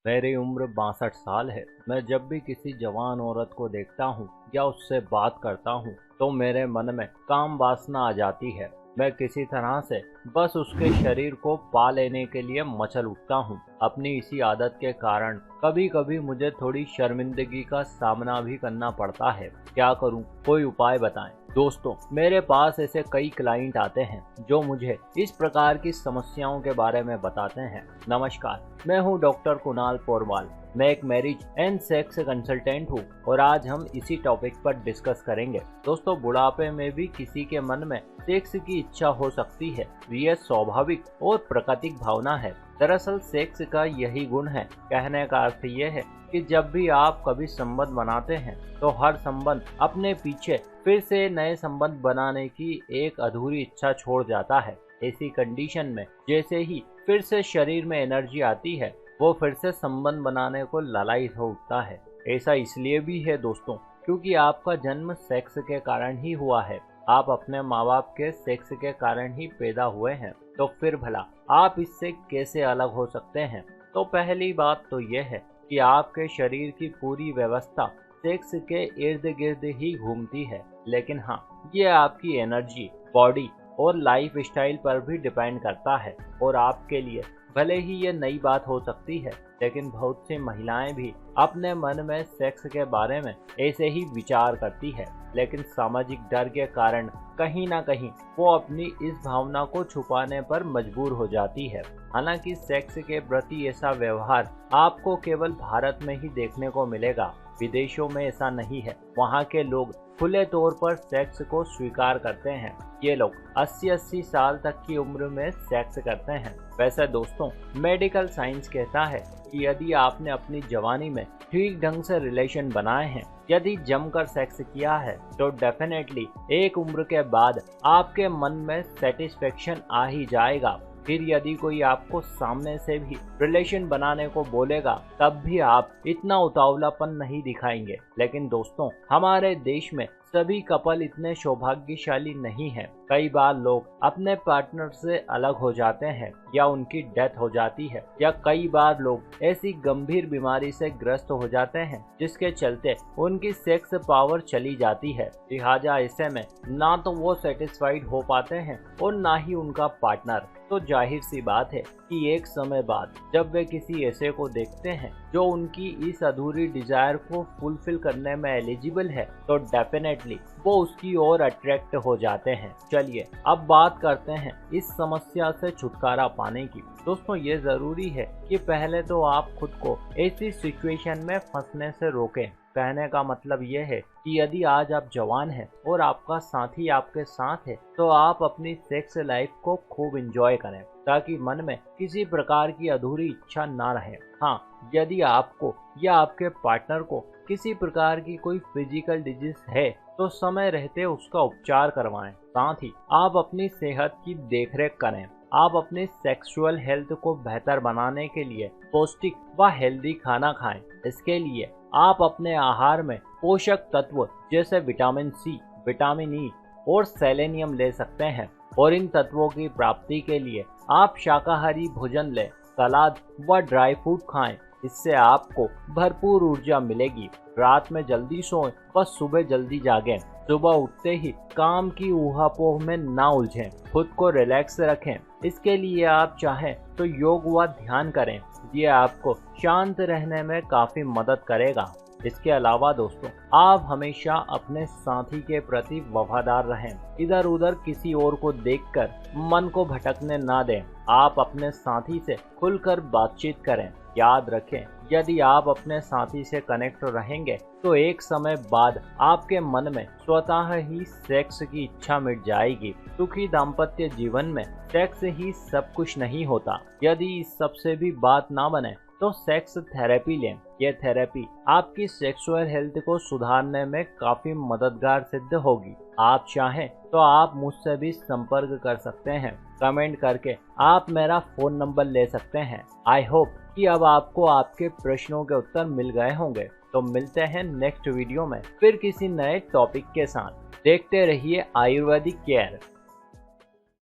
मेरी उम्र 62 साल है। मैं जब भी किसी जवान औरत को देखता हूँ या उससे बात करता हूँ तो मेरे मन में काम वासना आ जाती है। मैं किसी तरह से बस उसके शरीर को पा लेने के लिए मचल उठता हूँ। अपनी इसी आदत के कारण कभी कभी मुझे थोड़ी शर्मिंदगी का सामना भी करना पड़ता है। क्या करूँ, कोई उपाय बताएं। दोस्तों, मेरे पास ऐसे कई क्लाइंट आते हैं जो मुझे इस प्रकार की समस्याओं के बारे में बताते हैं। नमस्कार, मैं हूं डॉक्टर कुणाल पोरवाल। मैं एक मैरिज एंड सेक्स कंसल्टेंट हूं और आज हम इसी टॉपिक पर डिस्कस करेंगे। दोस्तों, बुढ़ापे में भी किसी के मन में सेक्स की इच्छा हो सकती है। यह स्वाभाविक और प्राकृतिक भावना है। दरअसल सेक्स का यही गुण है। कहने का अर्थ यह है कि जब भी आप कभी संबंध बनाते हैं तो हर संबंध अपने पीछे फिर से नए संबंध बनाने की एक अधूरी इच्छा छोड़ जाता है। ऐसी कंडीशन में जैसे ही फिर से शरीर में एनर्जी आती है, वो फिर से संबंध बनाने को लालायित हो उठता है। ऐसा इसलिए भी है दोस्तों, क्योंकि आपका जन्म सेक्स के कारण ही हुआ है। आप अपने माँ बाप के सेक्स के कारण ही पैदा हुए हैं। तो फिर भला आप इससे कैसे अलग हो सकते हैं? तो पहली बात तो यह है कि आपके शरीर की पूरी व्यवस्था सेक्स के इर्द गिर्द ही घूमती है। लेकिन हाँ, ये आपकी एनर्जी, बॉडी और लाइफ स्टाइल पर भी डिपेंड करता है। और आपके लिए भले ही ये नई बात हो सकती है, लेकिन बहुत सी महिलाएं भी अपने मन में सेक्स के बारे में ऐसे ही विचार करती है, लेकिन सामाजिक डर के कारण कहीं ना कहीं वो अपनी इस भावना को छुपाने पर मजबूर हो जाती है। हालांकि सेक्स के प्रति ऐसा व्यवहार आपको केवल भारत में ही देखने को मिलेगा। विदेशों में ऐसा नहीं है। वहाँ के लोग खुले तौर पर सेक्स को स्वीकार करते हैं। ये लोग 80-80 साल तक की उम्र में सेक्स करते हैं। वैसे दोस्तों, मेडिकल साइंस कहता है कि यदि आपने अपनी जवानी में ठीक ढंग से रिलेशन बनाए हैं, यदि जमकर सेक्स किया है, तो डेफिनेटली एक उम्र के बाद आपके मन में सेटिस्फेक्शन आ ही जाएगा। फिर यदि कोई आपको सामने से भी रिलेशन बनाने को बोलेगा, तब भी आप इतना उतावलापन नहीं दिखाएंगे। लेकिन दोस्तों, हमारे देश में सभी कपल इतने सौभाग्यशाली नहीं हैं। कई बार लोग अपने पार्टनर से अलग हो जाते हैं या उनकी डेथ हो जाती है, या कई बार लोग ऐसी गंभीर बीमारी से ग्रस्त हो जाते हैं जिसके चलते उनकी सेक्स पावर चली जाती है। लिहाजा ऐसे में ना तो वो सेटिस्फाइड हो पाते हैं और ना ही उनका पार्टनर। तो जाहिर सी बात है कि एक समय बाद जब वे किसी ऐसे को देखते हैं जो उनकी इस अधूरी डिजायर को फुलफिल करने में एलिजिबल है, तो डेफिनेटली वो उसकी ओर अट्रैक्ट हो जाते हैं। चलिए अब बात करते हैं इस समस्या से छुटकारा पाने की। दोस्तों, ये जरूरी है कि पहले तो आप खुद को ऐसी सिचुएशन में फंसने से रोकें। कहने का मतलब यह है कि यदि आज आप जवान हैं और आपका साथी आपके साथ है, तो आप अपनी सेक्स लाइफ को खूब एंजॉय करें ताकि मन में किसी प्रकार की अधूरी इच्छा ना रहे। हाँ, यदि आपको या आपके पार्टनर को किसी प्रकार की कोई फिजिकल डिजीज है तो समय रहते उसका उपचार करवाएं। साथ ही आप अपनी सेहत की देखरेख करें। आप अपनी सेक्सुअल हेल्थ को बेहतर बनाने के लिए पौष्टिक व हेल्दी खाना खाएं। इसके लिए आप अपने आहार में पोषक तत्व जैसे विटामिन सी, विटामिन ई और सेलेनियम ले सकते हैं। और इन तत्वों की प्राप्ति के लिए आप शाकाहारी भोजन लें, सलाद व ड्राई फ्रूट खाएं। इससे आपको भरपूर ऊर्जा मिलेगी। रात में जल्दी सोएं व सुबह जल्दी जागें। सुबह उठते ही काम की ऊहापोह में ना उलझें। खुद को रिलैक्स रखें। इसके लिए आप चाहें तो योग व ध्यान करें। ये आपको शांत रहने में काफी मदद करेगा। इसके अलावा दोस्तों, आप हमेशा अपने साथी के प्रति वफादार रहें। इधर उधर किसी और को देखकर मन को भटकने ना दें। आप अपने साथी से खुलकर बातचीत करें। याद रखें, यदि आप अपने साथी से कनेक्ट रहेंगे तो एक समय बाद आपके मन में स्वतः ही सेक्स की इच्छा मिट जाएगी। सुखी दाम्पत्य जीवन में सेक्स ही सब कुछ नहीं होता। यदि इस सब से भी बात ना बने तो सेक्स थेरेपी लें। यह थेरेपी आपकी सेक्सुअल हेल्थ को सुधारने में काफी मददगार सिद्ध होगी। आप चाहें तो आप मुझसे भी संपर्क कर सकते हैं। कमेंट करके आप मेरा फोन नंबर ले सकते हैं। आई होप कि अब आपको आपके प्रश्नों के उत्तर मिल गए होंगे। तो मिलते हैं नेक्स्ट वीडियो में फिर किसी नए टॉपिक के साथ। देखते रहिए आयुर्वेदिक केयर।